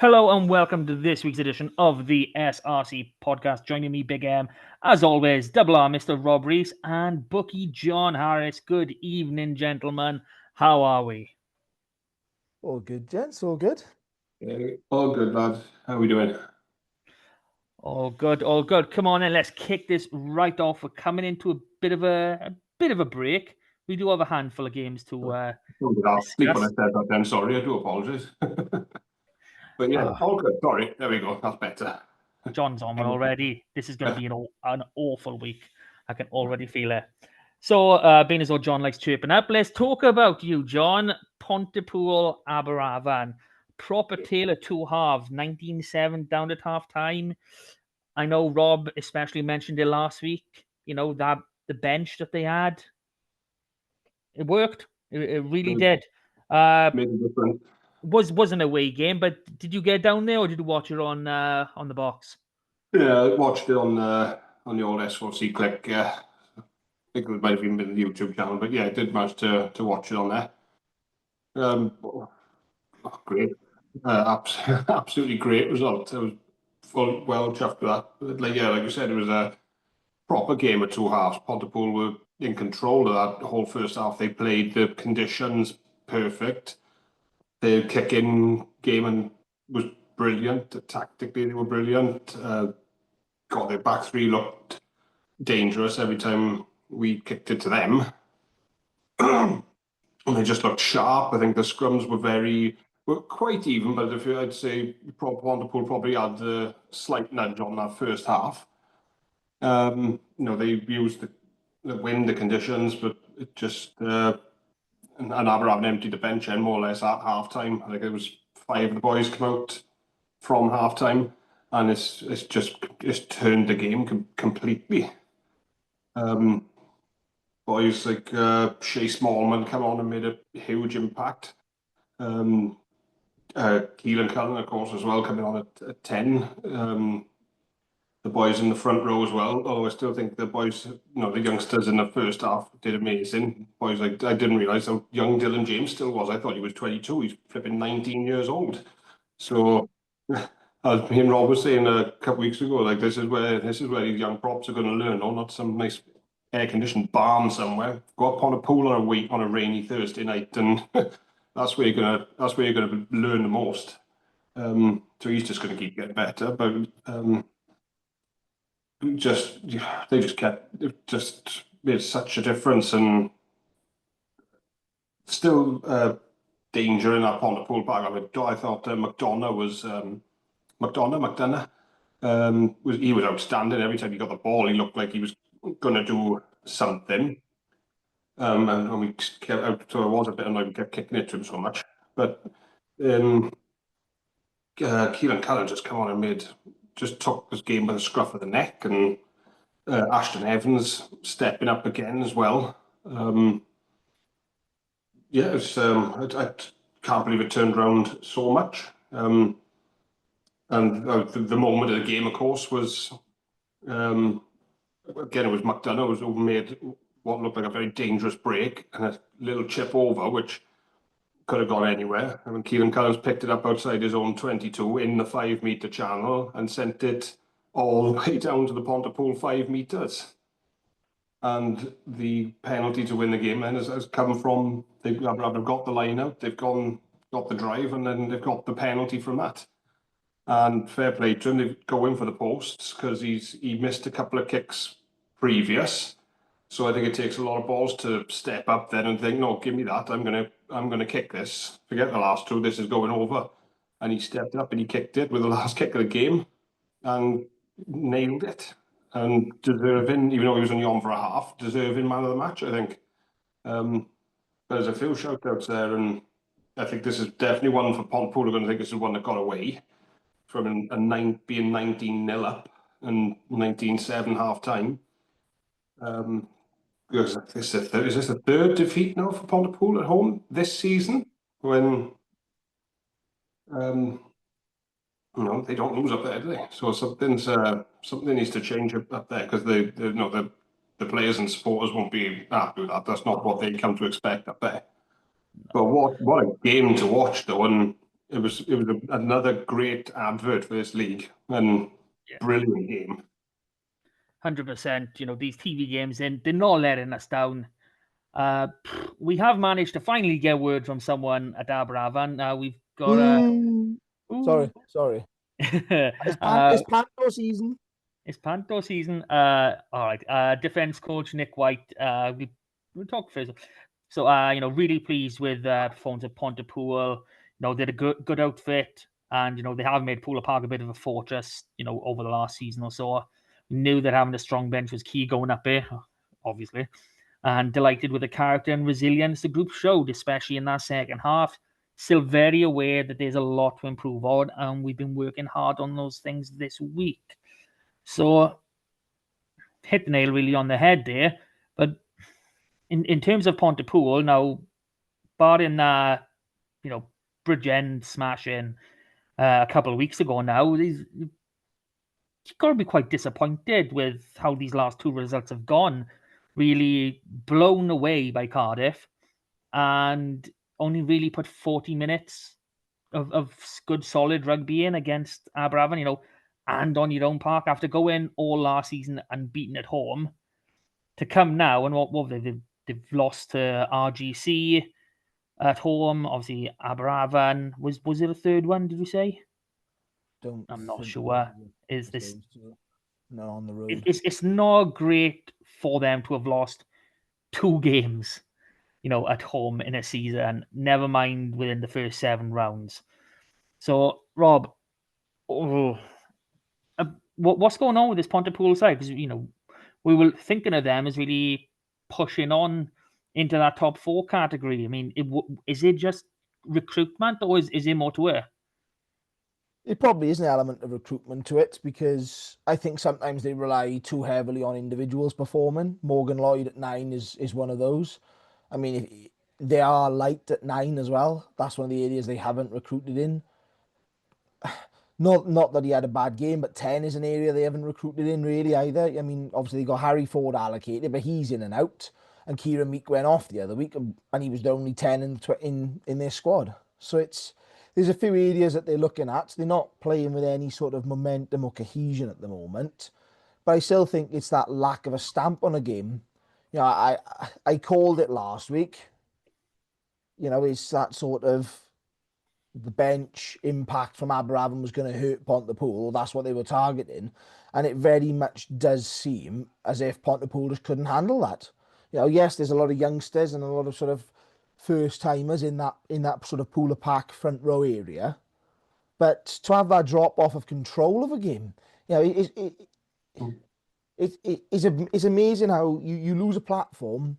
Hello and welcome to this week's edition of the SRC podcast. Joining me, Big M, as always, Double R, Mr. Rob Reese, and Bookie John Harris. Good evening, gentlemen. How are we? All good, gents. All good. Yeah, all good, lad. How are we doing? All good, all good. Come on in, let's kick this right off. We're coming into a bit of a break. We do have a handful of games to I'll sleep when I discuss. said that then. Sorry, I do apologise. But yeah, all good. Sorry. There we go. That's better. John's on one already. This is going to be an awful week. I can already feel it. So, being as though John likes chirping up, let's talk about you, John. Pontypool, Aberavon. Proper tale of two halves, 19-7 down at half time. I know Rob especially mentioned it last week. You know, that the bench that they had, it worked. It really did. Made a difference. Was an away game, but did you get down there or did you watch it on the box? Yeah, I watched it on the old S4C click. I think it might have even been the YouTube channel, but yeah, I did manage to watch it on there. Great. Absolutely great result. I was well chuffed with that. But like you said, it was a proper game of two halves. Pontypool were in control of that whole first half. They played the conditions perfect. Their kick-in game was brilliant. Tactically, they were brilliant. God, their back three looked dangerous every time we kicked it to them. And they just looked sharp. I think the scrums were quite even, but I'd say Pontypool probably had a slight nudge on that first half. They used the wind, the conditions, but it just and Aberavon emptied the bench end more or less at half time. I think it was 5 of the boys come out from half time, and it's turned the game completely. Boys like Shea Smallman come on and made a huge impact. Keelan Cullen, of course, as well, coming on at 10. The boys in the front row as well, although I still think the boys, the youngsters in the first half did amazing. Boys, I didn't realise how young Dylan James still was. I thought he was 22. He's flipping 19 years old. So, as me and Rob was saying a couple weeks ago, like this is where these young props are going to learn, not some nice air-conditioned barn somewhere. Go up on a pool on a rainy Thursday night, and that's where you're gonna learn the most. So he's just going to keep getting better, but they just made such a difference, and still danger in that Pontypool bag. I mean, I thought McDonough was outstanding. Every time he got the ball, he looked like he was going to do something. And we kept, so I was a bit annoyed we kept kicking it to him so much. But Keelan Cullen just come on and took this game by the scruff of the neck, and Ashton Evans stepping up again as well. I can't believe it turned around so much. And the moment of the game, of course, was again, it was McDonough who made what looked like a very dangerous break and a little chip over, which could have gone anywhere. I mean, Keelan Cullen's picked it up outside his own 22 in the 5-metre channel and sent it all the way down to the Pontypool 5 metres. And the penalty to win the game then has come from, they've got the line out, they've got the drive, and then they've got the penalty from that. And fair play to him, they go in for the posts because he missed a couple of kicks previous. So I think it takes a lot of balls to step up then and think, no, give me that. I'm gonna kick this. Forget the last two. This is going over. And he stepped up and he kicked it with the last kick of the game and nailed it. And deserving, even though he was only on for a half, deserving man of the match, I think. There's a few shout outs there, and I think this is definitely one for Pontypool. I'm going to think this is one that got away from being 19-0 up and 19-7 half time. Is this the third defeat now for Pontypool at home this season? When they don't lose up there, do they? So something needs to change up there, because the players and supporters won't be happy with that. That's not what they come to expect up there. But what a game to watch though, and it was another great advert for this league and brilliant game. 100%. You know, these TV games, they're not letting us down. We have managed to finally get word from someone at Aberavon. We've got Sorry. It's Panto season. It's Panto season. All right. Defense coach Nick White. We talked first. So really pleased with the performance of Pontypool. Did a good outfit, and they have made Pooler Park a bit of a fortress. Over the last season or so, we knew that having a strong bench was key going up there, obviously. And delighted with the character and resilience the group showed, especially in that second half. Still very aware that there's a lot to improve on, and we've been working hard on those things this week. So, hit the nail really on the head there. But in terms of Pontypool, now, barring Bridge End smashing a couple of weeks ago now, you've got to be quite disappointed with how these last two results have gone. Really blown away by Cardiff, and only really put 40 minutes of good solid rugby in against Aberavon, and on your own park after going all last season and beating at home. To come now and what they've lost to RGC at home, obviously Aberavon. Was it a third one? Did we say? I'm not sure. Is this no on the road? It's not great for them to have lost two games, at home in a season. Never mind within the first 7 rounds. So, Rob, what's going on with this Pontypool side? Because we were thinking of them as really pushing on into that top 4 category. I mean, is it just recruitment, or is there more to it? It probably is an element of recruitment to it, because I think sometimes they rely too heavily on individuals performing. Morgan Lloyd at 9 is one of those. I mean, they are light at 9 as well. That's one of the areas they haven't recruited in. Not that he had a bad game, but 10 is an area they haven't recruited in really either. I mean, obviously they got Harry Ford allocated, but he's in and out. And Kieran Meek went off the other week, and he was the only 10 in their squad. So there's a few areas that they're looking at. They're not playing with any sort of momentum or cohesion at the moment, but I still think it's that lack of a stamp on a game. I called it last week. It's that sort of the bench impact from Aberavon was going to hurt Pontypool. That's what they were targeting, and it very much does seem as if Pontypool just couldn't handle that. Yes, there's a lot of youngsters and a lot of sort of first timers in that sort of Pooler Park front row area, but to have that drop off of control of a game, it's amazing how you lose a platform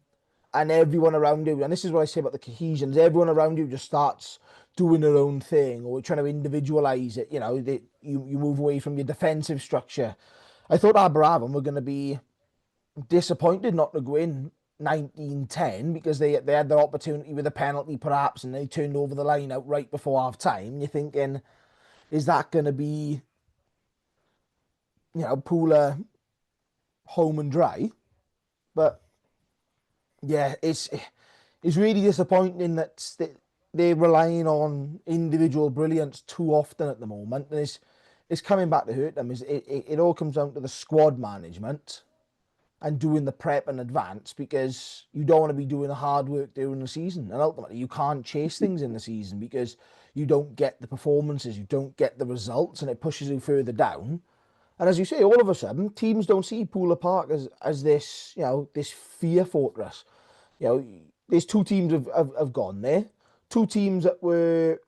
and everyone around you, and this is what I say about the cohesions, everyone around you just starts doing their own thing or trying to individualize it. You move away from your defensive structure. I thought Aberavon were going to be disappointed not to go in 19-10 because they had their opportunity with a penalty perhaps, and they turned over the line out right before half time. You're thinking, is that going to be Pooler home and dry? But yeah, it's really disappointing that they're relying on individual brilliance too often at the moment, and it's coming back to hurt them. It all comes down to the squad management and doing the prep in advance, because you don't want to be doing the hard work during the season, and ultimately you can't chase things in the season because you don't get the performances, you don't get the results, and it pushes you further down. And as you say, all of a sudden teams don't see Pooler Park as this this fear fortress. There's 2 teams have gone there, 2 teams that were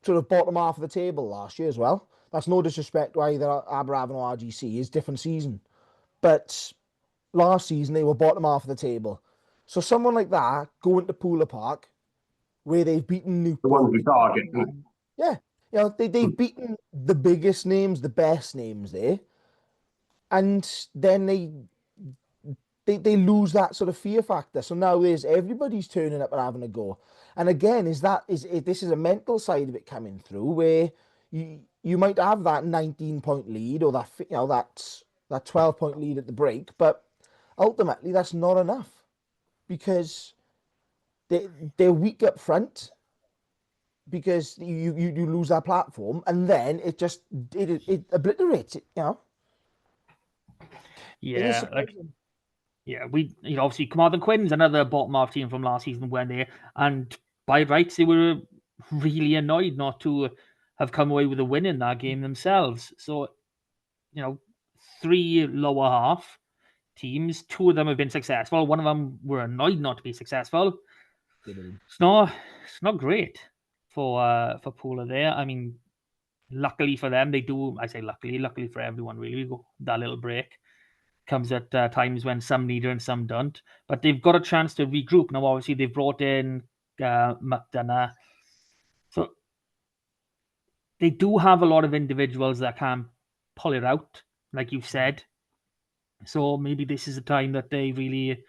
sort of bottom half of the table last year as well. That's no disrespect to either Aberavon or RGC, it's different season, but last season they were bottom half of the table. So someone like that going to Pooler Park, where they've beaten Newport, the ones we target. They've beaten the biggest names, the best names there, and then they lose that sort of fear factor. So now everybody's turning up and having a go. And again, this is a mental side of it coming through, where you might have that 19-point lead or that that 12-point lead at the break, but ultimately that's not enough, because they're weak up front. because you lose that platform, and then it just it obliterates it. It is Yeah, like surprising. we obviously Carmarthen Quins, another bottom half team from last season, went there, and by rights they were really annoyed not to have come away with a win in that game themselves. So, 3 lower half teams, 2 of them have been successful. One of them were annoyed not to be successful. It's not great for Pooler there. I mean, luckily for them, they do. I say luckily for everyone, really. That little break comes at times when some need it and some don't. But they've got a chance to regroup now. Obviously, they've brought in McDonough, so they do have a lot of individuals that can pull it out, like you've said. So maybe this is the time that they really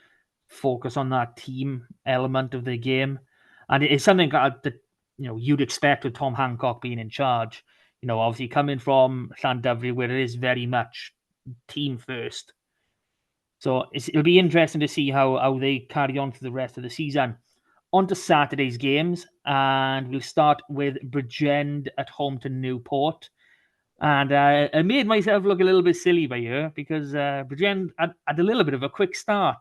focus on that team element of the game, and it's something that you'd expect with Tom Hancock being in charge. Obviously coming from Llandudno, where it is very much team first. So it'll be interesting to see how they carry on for the rest of the season. On to Saturday's games, and we'll start with Bridgend at home to Newport. And I made myself look a little bit silly by here because Bridgend had a little bit of a quick start,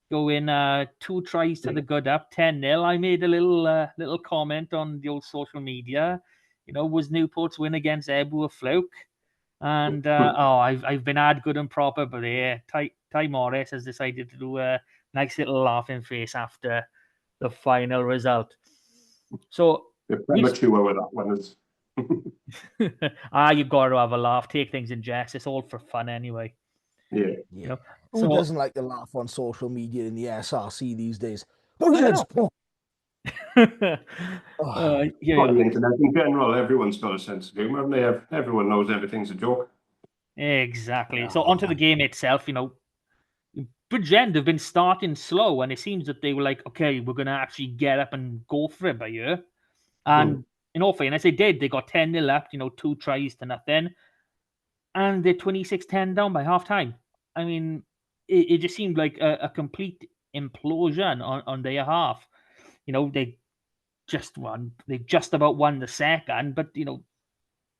going 2 tries to the good up, 10-0. I made a little comment on the old social media. Was Newport's win against Ebu a fluke? And I've been had good and proper, but yeah, Ty Morris has decided to do a nice little laughing face after the final result. So You're premature with that one. you've got to have a laugh, take things in jest. It's all for fun anyway. Yeah. Who doesn't like to laugh on social media in the SRC these days? Oh, On the internet in general, everyone's got a sense of humor, and everyone knows everything's a joke. Exactly. So onto the game itself, Bridgend have been starting slow, and it seems that they were like, okay, we're going to actually get up and go for it by here. And in all fairness, they did. They got 10-0 left, 2 tries to nothing. And they're 26-10 down by half time. I mean, it just seemed like a complete implosion on their half. They just won. They just about won the second, but,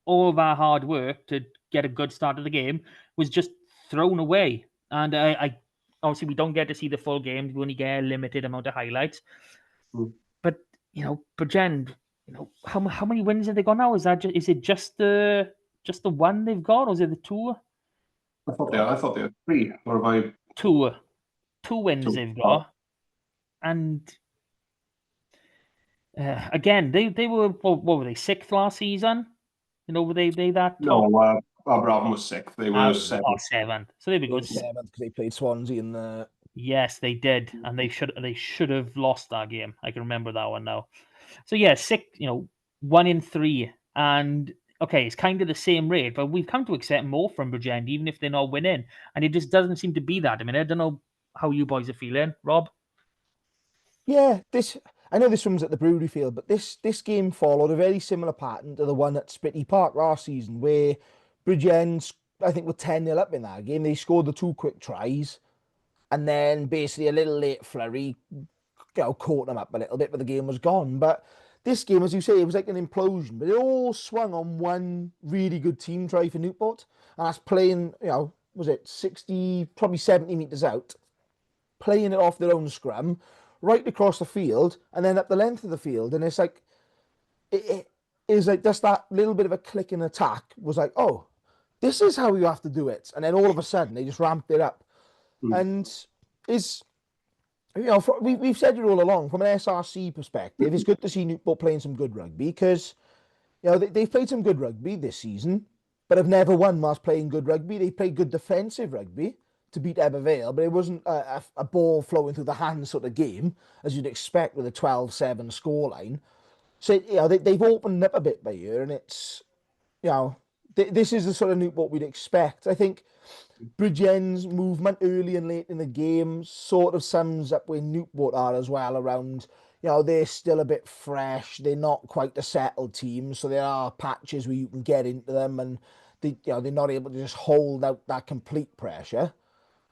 all of our hard work to get a good start of the game was just thrown away. And I obviously we don't get to see the full game. We only get a limited amount of highlights. But Bridgend, how many wins have they got now? Is it just the one they've got, or is it the 2? I thought they had 3. Or have I? 2 wins they've got, and again they were what were they, 6th last season? Were they that top? No, Aberavon was 6th. They were 7th. 7th. So there we go. 7th because they played Swansea in the. Yes, they did, and they should have lost that game. I can remember that one now. So yeah, 6, 1 in 3, and okay, it's kind of the same rate, but we've come to accept more from Bridgend, even if they're not winning, and it just doesn't seem to be that. I mean, I don't know how you boys are feeling, Rob. Yeah, I know this one's at the Brewery Field, but this game followed a very similar pattern to the one at Spitty Park last season, where Bridgend, I think, were 10-0 up in that game. They scored the 2 quick tries, and then basically a little late flurry, caught them up a little bit, but the game was gone. But this game, as you say, it was like an implosion, but it all swung on one really good team try for Newport, and that's playing, was it 60, probably 70 metres out, playing it off their own scrum, right across the field, and then up the length of the field, and it's like, it is like just that little bit of a click in attack was like, oh, this is how you have to do it, and then all of a sudden they just ramped it up, and is. We've said it all along, from an SRC perspective, it's good to see Newport playing some good rugby because, they've played some good rugby this season, but have never won whilst playing good rugby. They played good defensive rugby to beat Aberavon, but it wasn't a ball flowing through the hands sort of game, as you'd expect with a 12-7 scoreline. So, they've opened up a bit by here, and it's, this is the sort of Newport we'd expect. I think Bridgend's movement early and late in the game sort of sums up where Newport are as well, around, they're still a bit fresh. They're not quite a settled team, so there are patches where you can get into them, and they're not able to just hold out that complete pressure.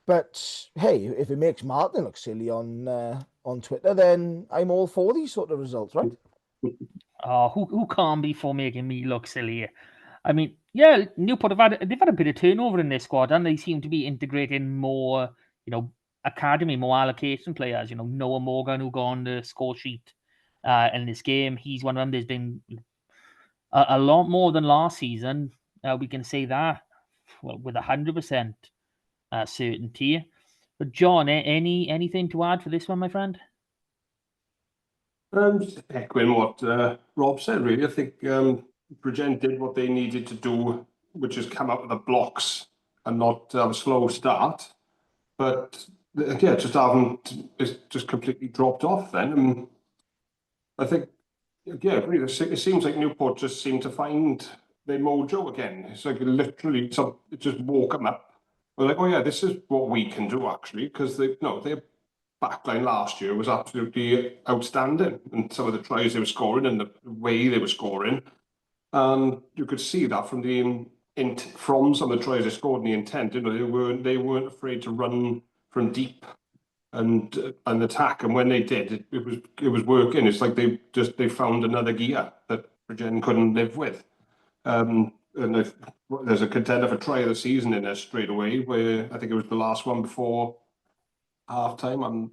But hey, if it makes Martin look silly on Twitter, then I'm all for these sort of results, right? Oh, who can't be for making me look silly? I mean, yeah, Newport they've had a bit of turnover in their squad, and they seem to be integrating more, academy, more allocation players. Noah Morgan, who got on the score sheet in this game, he's one of them. There's been a lot more than last season. We can say that, well, with 100% certainty. But John, anything to add for this one, my friend? Just echoing what Rob said, really. I think Bridgend did what they needed to do, which is come out of the blocks and not have a slow start. But yeah, it's just completely dropped off then. And I think, yeah, really, it seems like Newport just seemed to find their mojo again. It's like literally, it just woke them up. We're like, oh yeah, this is what we can do actually, because their backline last year was absolutely outstanding, and some of the tries they were scoring and the way they were scoring, and you could see that from from some of the tries they scored in the intent. They weren't afraid to run from deep and attack, and when they did, it was working. It's like they found another gear that Bridgend couldn't live with. And there's a contender for try of the season in there straight away, where I think it was the last one before half time. I'm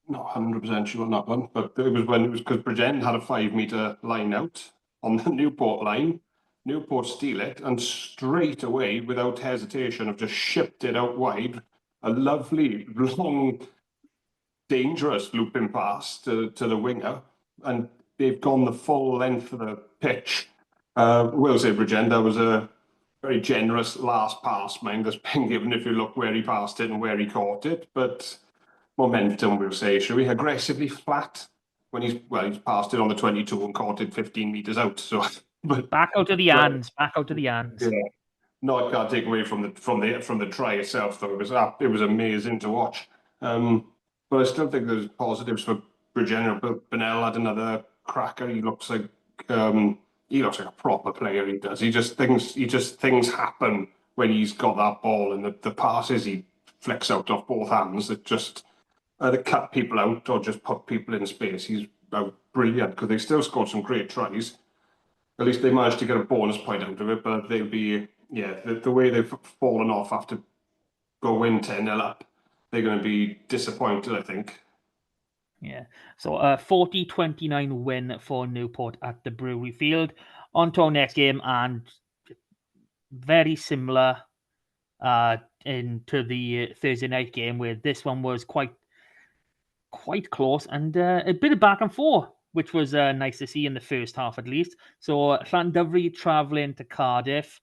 not 100% sure on that one, but it was because Bridgend had a 5 meter line out on the Newport line. Newport steal it, and straight away, without hesitation, have just shipped it out wide. A lovely, long, dangerous looping pass to the winger, and they've gone the full length of the pitch. Will say Bridgend, that was a very generous last pass, mind, that's been given if you look where he passed it and where he caught it. But momentum, we'll say, should we? Aggressively flat when he's passed it on the 22 and caught it 15 meters out. So, but Back out to the hands. Back out to the hands. yeah, no, I can't take away from the try itself, though. It was amazing to watch. But I still think there's positives for Bridgend. But Bennell had another cracker. He looks like a proper player. He does. He just things happen when he's got that ball, and the passes he flicks out off both hands that just either cut people out or just put people in space. He's brilliant, because they still scored some great tries. At least they managed to get a bonus point out of it, but they'll be, yeah, the way they've fallen off after going 10-0 up, they're going to be disappointed, I think. Yeah. So 40-29 win for Newport at the Brewery Field. On to our next game, and very similar into the Thursday night game, where this one was quite close and a bit of back and forth, which was nice to see in the first half at least. So Llandovery travelling to Cardiff,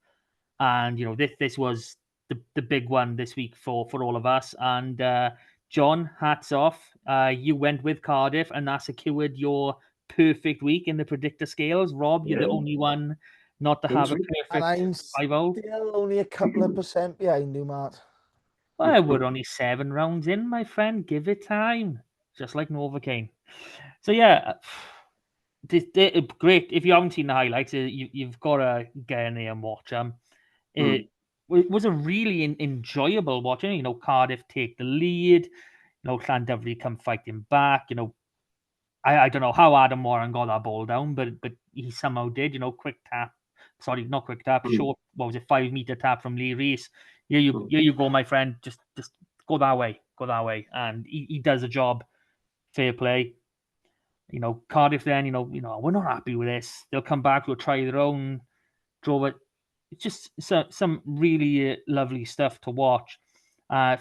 and this was the big one this week for all of us. And John, hats off. You went with Cardiff, and that secured your perfect week in the predictor scales. Rob, you're the only one not to have a And I'm perfect 5-0. still only a couple of percent behind you, Matt. Well, we're only 7 rounds in, my friend. Give it time. Just like Novocaine. So yeah, great. If you haven't seen the highlights, you've got to get in there and watch them. It was a really enjoyable watching. Cardiff take the lead. Llandovery come fighting back. I don't know how Adam Warren got that ball down, but he somehow did. Quick tap. Sorry, not quick tap. Short. What was it? 5-meter tap from Lee Reese. Here you go, my friend. Just go that way. Go that way. And he does a job. Fair play. Cardiff then, we're not happy with this. They'll come back, we'll try their own, drove it. It's just some really lovely stuff to watch.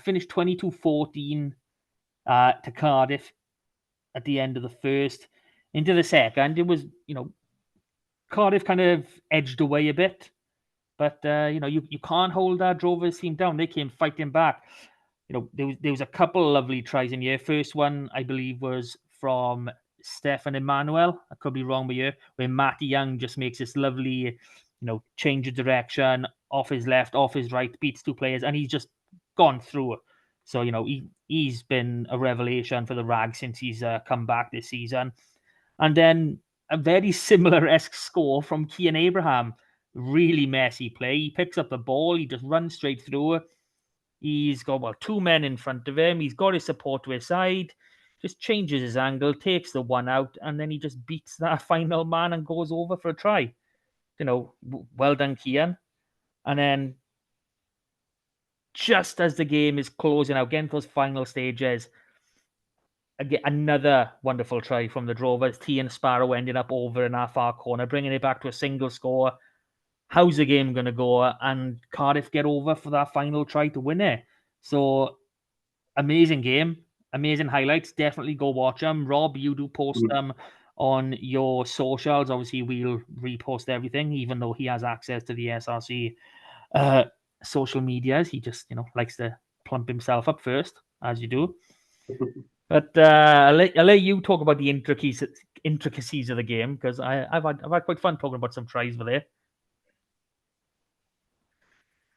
Finished 22-14 to Cardiff at the end of the first. Into the second, it was, Cardiff kind of edged away a bit. But, you can't hold that Drovers team down. They came fighting back. There was a couple of lovely tries in here. First one, I believe, was from Stefan Emmanuel. I could be wrong with you. Where Matty Young just makes this lovely, change of direction, off his left, off his right, beats 2 players, and he's just gone through it. So, he's been a revelation for the Rags since he's come back this season. And then a very similar-esque score from Kian Abraham. Really messy play. He picks up the ball. He just runs straight through it. He's got 2 men in front of him. He's got his support to his side. just changes his angle, takes the one out, and then he just beats that final man and goes over for a try. Well done, Kian. And then just as the game is closing out, getting those final stages, again, another wonderful try from the Drovers. T and Sparrow ending up over in our far corner, bringing it back to a single score. How's the game going to go? And Cardiff get over for that final try to win it. So, amazing game, amazing highlights. Definitely go watch them. Rob, you do post them on your socials. Obviously, we'll repost everything, even though he has access to the SRC social medias. He just, likes to plump himself up first, as you do. But I'll let you talk about the intricacies of the game, because I've had quite fun talking about some tries for there.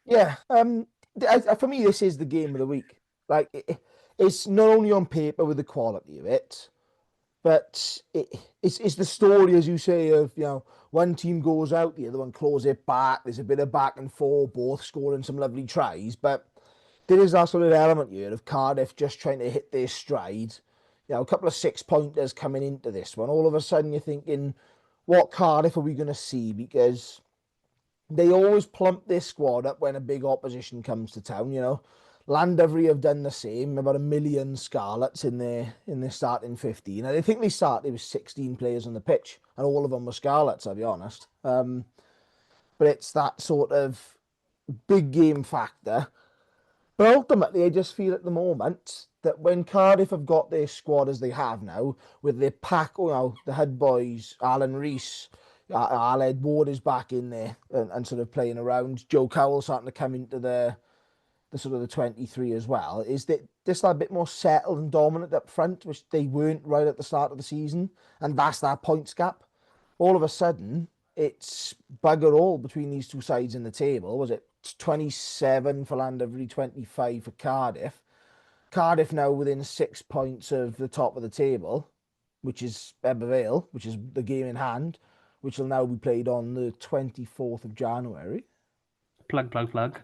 Yeah, for me, this is the game of the week. Like, it's not only on paper with the quality of it, but it's the story, as you say, of, one team goes out, the other one claws it back. There's a bit of back and forth, both scoring some lovely tries. But there is that sort of element here of Cardiff just trying to hit their stride. A couple of 6-pointers coming into this one. All of a sudden, you're thinking, what Cardiff are we going to see? Because they always plump their squad up when a big opposition comes to town. Llandovery have done the same. About 1 million Scarlets in their starting 15. I think they started with 16 players on the pitch, and all of them were Scarlets, I'll be honest. But it's that sort of big game factor. But ultimately, I just feel at the moment that when Cardiff have got their squad as they have now, with their pack, the head boys, Alan Rees, Aled Ward is back in there and sort of playing around. Joe Cowell starting to come into the sort of the 23 as well. Is that just a bit more settled and dominant up front, which they weren't right at the start of the season, and that's that points gap. All of a sudden, it's bugger all between these two sides in the table. Was it 27 for Llandovery, 25 for Cardiff? Cardiff now within 6 points of the top of the table, which is Aberavon, which is the game in hand, which will now be played on the 24th of January. Plug. Plug.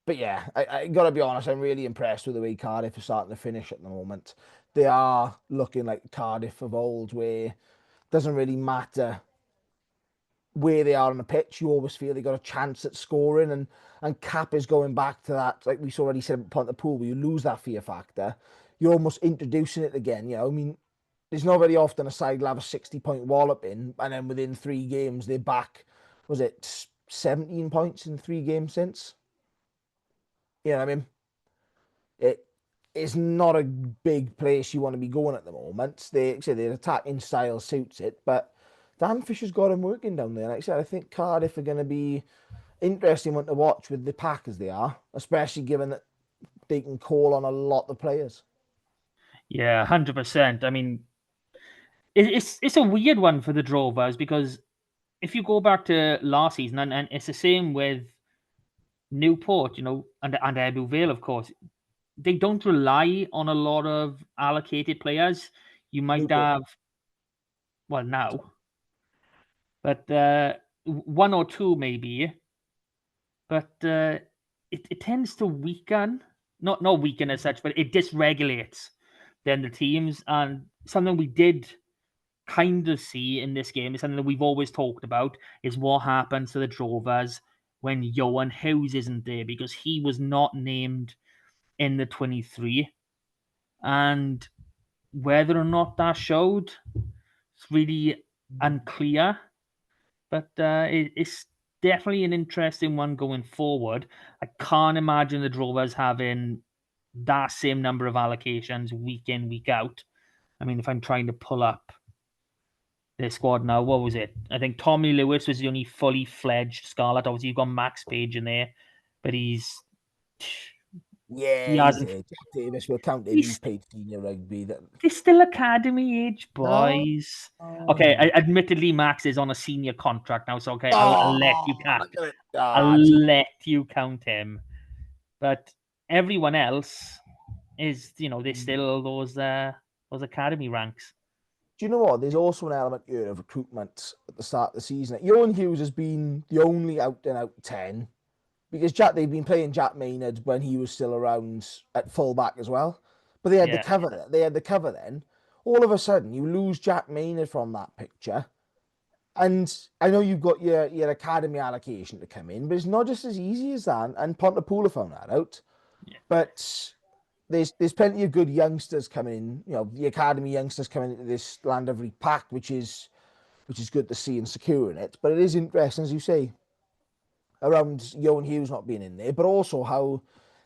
But yeah, I got to be honest, I'm really impressed with the way Cardiff are starting to finish at the moment. They are looking like Cardiff of old, where it doesn't really matter where they are on the pitch. You always feel they got a chance at scoring, and Cap is going back to that, like we already said at Pontypool, where you lose that fear factor. You're almost introducing it again. I mean, there's not very often a side will have a 60-point wallop in, and then within 3 games they're back. Was it 17 points in 3 games since? You know what I mean? It's not a big place you want to be going at the moment. Their attacking style suits it, but Dan Fisher's got him working down there. Like I said, I think Cardiff are going to be interesting one to watch with the pack as they are, especially given that they can call on a lot of players. Yeah, 100%. I mean, it's a weird one for the Drovers, because if you go back to last season, and it's the same with Newport, and Ebbw Vale, of course, they don't rely on a lot of allocated players. You might Newport. have, well, now, but 1 or 2 maybe, but it tends to weaken, not weaken as such, but it dysregulates then the teams. And something we did kind of see in this game is something that we've always talked about, is what happens to the Drovers when Johan Hughes isn't there, because he was not named in the 23. And whether or not that showed, it's really unclear. But it's definitely an interesting one going forward. I can't imagine the Drovers having that same number of allocations week in, week out. I mean, if I'm trying to pull up their squad now, what was it? I think Tommy Lewis was the only fully fledged Scarlet. Obviously, you've got Max Page in there, but he He's hasn't. Jack Davis will count him. He's played senior rugby. He's still academy age, No. boys. Okay, admittedly, Max is on a senior contract now, so okay, I'll let you count. I'll let you count him. But everyone else is, they're still those academy ranks. Do you know what? There's also an element here of recruitment at the start of the season. Johan Hughes has been the only out-and-out 10, because they've been playing Jack Maynard when he was still around at fullback as well. But they had the cover. They had the cover then. All of a sudden, you lose Jack Maynard from that picture. And I know you've got your academy allocation to come in, but it's not just as easy as that. And Pontypool found that out. Yeah. But there's plenty of good youngsters coming in. You know, the academy youngsters coming into this Llandovery pack, which is good to see and securing it. But it is interesting, as you say, around Ioan Hughes not being in there, but also how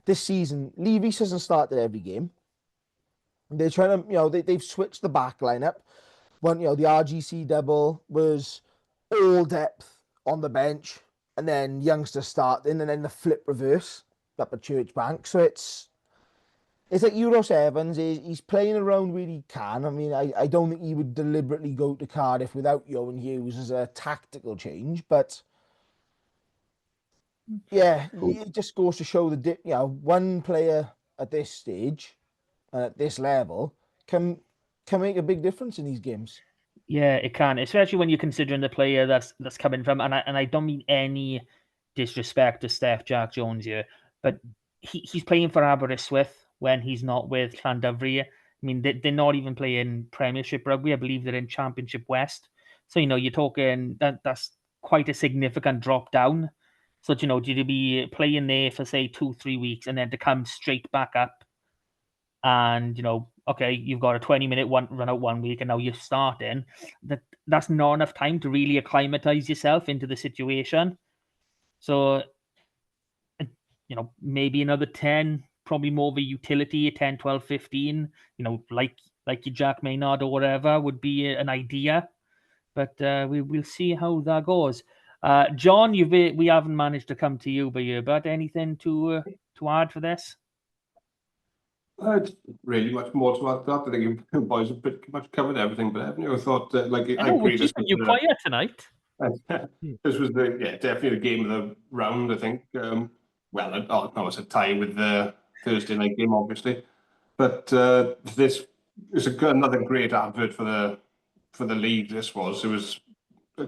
this season Levis hasn't started every game. They're trying to, they've switched the back lineup. When the RGC double was all depth on the bench, and then youngsters starting, and then the flip reverse up at Church Bank. So it's like Euros Evans. He's playing around where he can. I mean, I don't think he would deliberately go to Cardiff without Ioan Hughes as a tactical change, but yeah, it just goes to show one player at this stage and at this level can make a big difference in these games. Yeah, it can, especially when you're considering the player that's coming from, and I don't mean any disrespect to Steph Jack Jones here, but he's playing for Aberystwyth when he's not with Llandovery. I mean, they're not even playing Premiership rugby. I believe they're in Championship West. So you're talking that's quite a significant drop down. So to be playing there for say 2-3 weeks and then to come straight back up, and okay, you've got a 20-minute run out 1 week, and now you're starting. That's not enough time to really acclimatize yourself into the situation. So, maybe another 10, probably more of a utility, 10, 12, 15, like your Jack Maynard or whatever would be an idea. But we'll see how that goes. John, we haven't managed to come to you, but anything to add for this? It's really much more to add to that. I think you boys have pretty much covered everything, but haven't you? I thought, I know, we're keeping you quiet tonight. This was definitely the game of the round, I think. No, it's a tie with the Thursday night game, obviously, but this is another great advert for the league. It was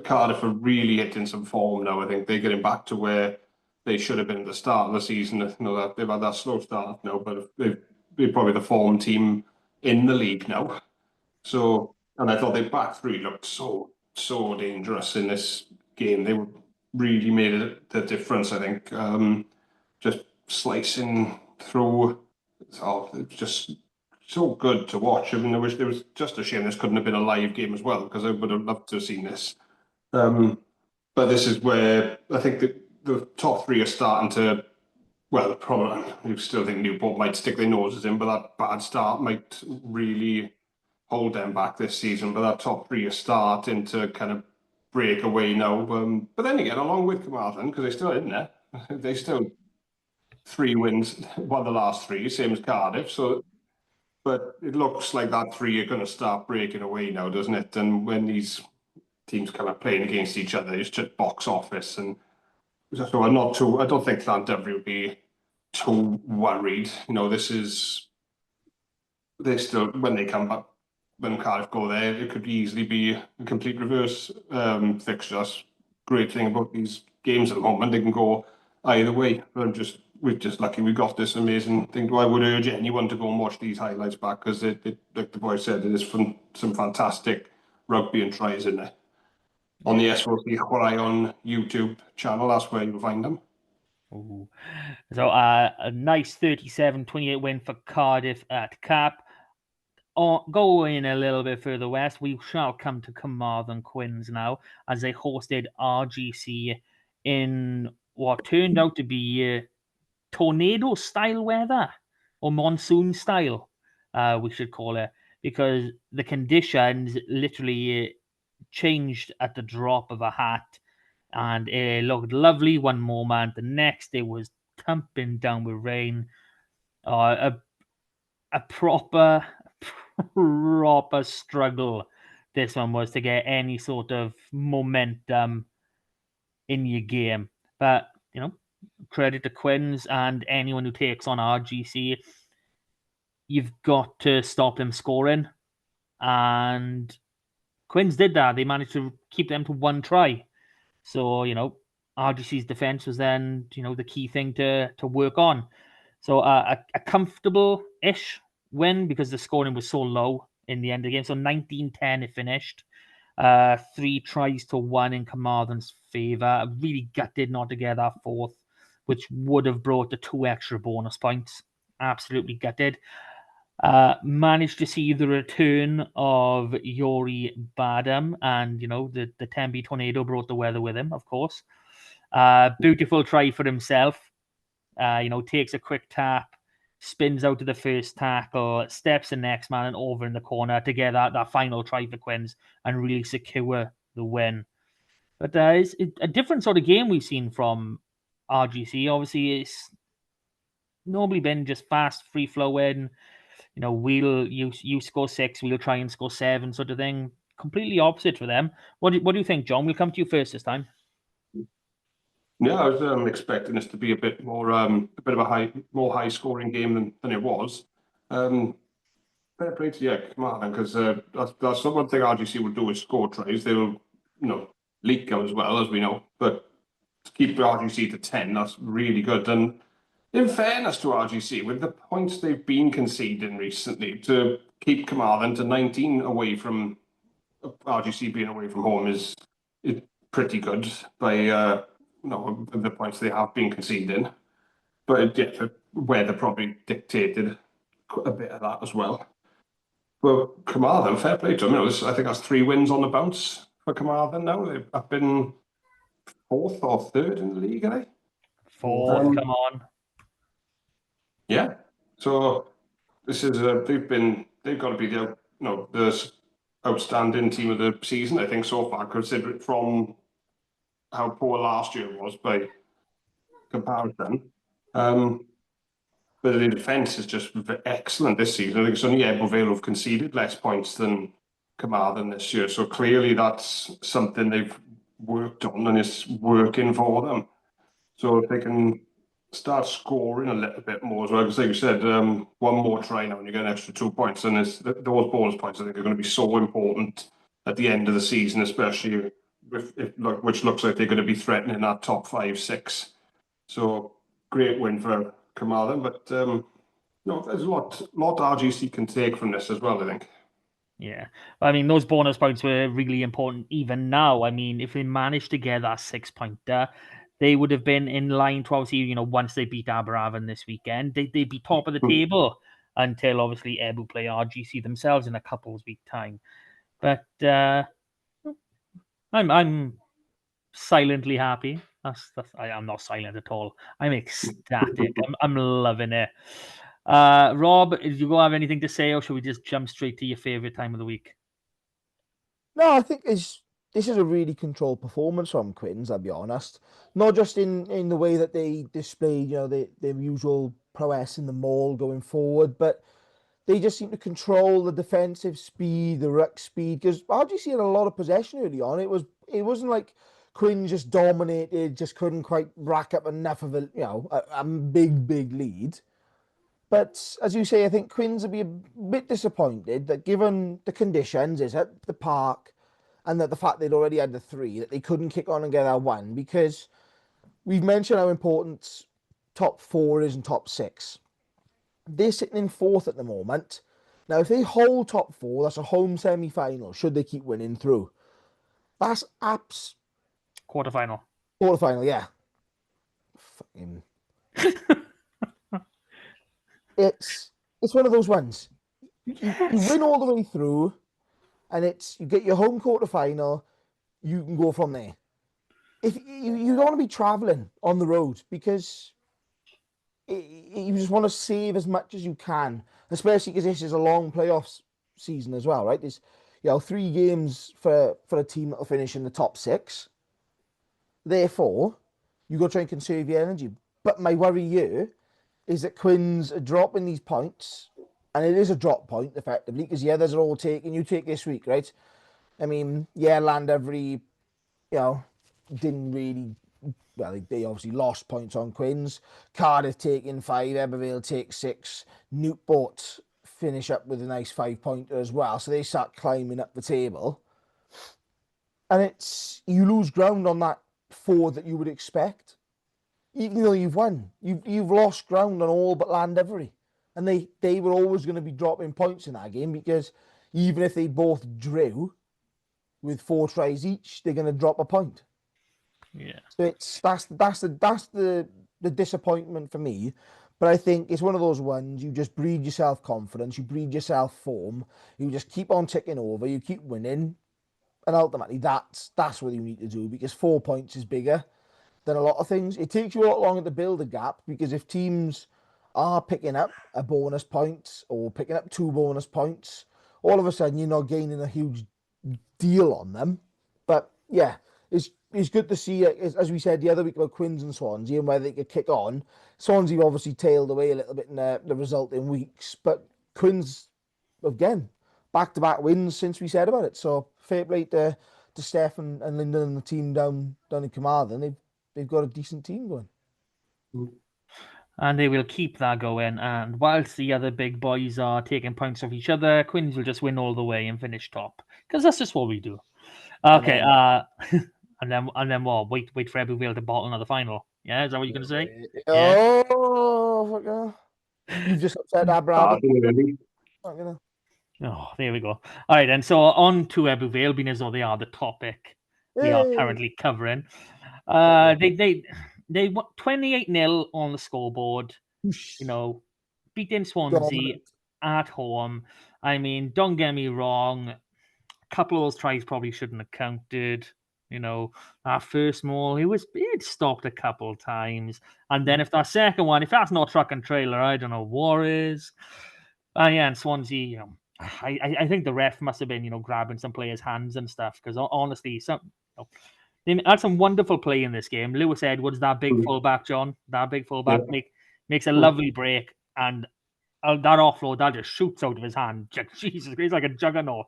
Cardiff are really hitting some form now. I think they're getting back to where they should have been at the start of the season. That they've had that slow start now, but they're probably the form team in the league now. So, and I thought their back three looked so dangerous in this game. They really made the difference, I think. Just slicing through, it's just so good to watch. I mean, it was just a shame this couldn't have been a live game as well, because I would have loved to have seen this. But this is where I think the top three are starting to, well, probably, you still think Newport might stick their noses in, but that bad start might really hold them back this season. But that top three are starting to kind of break away now. But then again, along with Carmarthen, because they're still in there, they still 3 wins, won the last 3, same as Cardiff. So, but it looks like that 3 are going to start breaking away now, doesn't it? And when these teams kind of playing against each other, it's just box office. And so I don't think Llandovery would be too worried. They still, when they come back, when Cardiff go there, it could easily be a complete reverse fixture. That's great thing about these games at the moment. They can go either way. We're just lucky we got this amazing thing. I would urge anyone to go and watch these highlights back, because like the boy said, it is some fantastic rugby and tries in there. On the SOC Chwarae on YouTube channel, that's where you'll find them. Ooh. So a nice 37-28 win for Cardiff at Cap. Going a little bit further west, we shall come to Carmarthen Quins now, as they hosted RGC in what turned out to be tornado-style weather, or monsoon-style, we should call it, because the conditions literally changed at the drop of a hat, and it looked lovely one moment. The next, it was thumping down with rain. A proper struggle this one was to get any sort of momentum in your game. But credit to Quins and anyone who takes on RGC. You've got to stop them scoring, and Quins did that. They managed to keep them to 1 try. So, RGC's defense was then, the key thing to work on. So a comfortable-ish win because the scoring was so low in the end of the game. So 19-10 it finished. 3 tries to 1 in Carmarthen's favour. Really gutted not to get that fourth, which would have brought the 2 extra bonus points. Absolutely gutted. Managed to see the return of Yori Badam, and the Tembe tornado brought the weather with him, of course. Beautiful try for himself. Takes a quick tap, spins out to the first tackle, steps the next man and over in the corner to get that final try for Quins and really secure the win. But it's a different sort of game we've seen from RGC. Obviously, it's normally been just fast, free flowing. You score 6, we'll try and score 7, sort of thing. Completely opposite for them. What do you think, John? We'll come to you first this time. Yeah, I was expecting this to be a bit more, a bit of a more high scoring game than it was. Fair play to Carmarthen, because that's not one thing RGC will do is score tries. They will, leak out as well, as we know. But to keep RGC to 10, that's really good. And in fairness to RGC, with the points they've been conceding recently, to keep Carmarthen to 19 away from RGC being away from home is pretty good by the points they have been conceding. But weather probably dictated a bit of that as well. Well, Carmarthen, fair play to them. I think that's 3 wins on the bounce for Carmarthen now. They've been 4th or 3rd in the league, are they? 4th, come on. Yeah. So this is they've got to be the outstanding team of the season, I think, so far, considering from how poor last year was by comparison. But the defence is just excellent this season. I think it's only Aberavon who've conceded less points than Carmarthen this year. So clearly that's something they've worked on and it's working for them. So if they can start scoring a little bit more as well, because like you said, one more try now and you get an extra 2 points. And those bonus points, I think, are going to be so important at the end of the season, especially which looks like they're going to be threatening that top 5, 6. So great win for Carmarthen, but there's a lot RGC can take from this as well, I think. Yeah, I mean, those bonus points were really important even now. I mean, if they managed to get that 6-pointer, they would have been in line to obviously, once they beat Aberavon this weekend, they'd be top of the table until obviously Ebu play RGC themselves in a couple week time. But I'm silently happy. I'm not silent at all. I'm ecstatic. I'm loving it. Rob, did you have anything to say, or should we just jump straight to your favorite time of the week? No, I think this is a really controlled performance from Quins, I'll be honest. Not just in the way that they display, their usual prowess in the maul going forward, but they just seem to control the defensive speed, the ruck speed, because RGC had a lot of possession early on. It wasn't like Quinn just dominated, just couldn't quite rack up enough of a big lead. But as you say, I think Quins will be a bit disappointed that given the conditions, it's at the park, and that the fact they'd already had the 3, that they couldn't kick on and get that 1, because we've mentioned how important top 4 is and top 6. They're sitting in 4th at the moment. Now, if they hold top 4, that's a home semi-final, should they keep winning through. That's Quarterfinal. Quarterfinal, yeah. Fucking... It's one of those ones. You win all the way through, and you get your home quarterfinal, you can go from there. If you don't want to be traveling on the road, because you just want to save as much as you can, especially because this is a long playoffs season as well, right? There's 3 games for a team that will finish in the top 6. Therefore, you got to try and conserve your energy. But my worry here is that Quins are dropping these points, and it is a drop point effectively, because the others are all taking. You take this week, right? I mean, Landovery, didn't really. Well, they obviously lost points on Quins. Cardiff taking 5, Ebervale take 6. Newport finish up with a nice 5-pointer as well, so they start climbing up the table. And you lose ground on that forward that you would expect. Even though you've won, you've lost ground on all but Landovery, and they were always going to be dropping points in that game, because even if they both drew with 4 tries each, they're going to drop a point. Yeah. So that's the disappointment for me. But I think it's one of those ones, you just breed yourself confidence, you breed yourself form, you just keep on ticking over, you keep winning, and ultimately that's what you need to do, because 4 points is bigger than a lot of things. It takes you a lot longer to build a gap, because if teams are picking up a bonus point or picking up 2 bonus points, all of a sudden you're not gaining a huge deal on them. But yeah, it's good to see, as we said the other week about Quins and Swansea and whether they could kick on. Swansea obviously tailed away a little bit in the resulting weeks, but Quins, again, back-to-back wins since we said about it. So fair play to Steph and Lyndon and the team down in Carmarthen. They've got a decent team going. And they will keep that going. And whilst the other big boys are taking points off each other, Quins will just win all the way and finish top, because that's just what we do. Okay. And then what? Wait for Aberavon to bottle another final. Yeah, is that what you're going to say? Oh, you've just upset Aberavon. Oh, there we go. All right, then. So on to Aberavon, being as though they are the topic we are currently covering. They won 28-0 on the scoreboard. You know, beating Swansea at home. I mean, don't get me wrong, a couple of those tries probably shouldn't have counted. You know, our first maul, it stopped a couple of times. And then if that second one, if that's not truck and trailer, I don't know what is. Yeah, and Swansea, you know, I think the ref must have been, you know, grabbing some players' hands and stuff, because honestly, they had some wonderful play in this game. Lewis Edwards, that big fullback, John, makes a lovely break, and that offload that just shoots out of his hand. Jesus, he's like a juggernaut.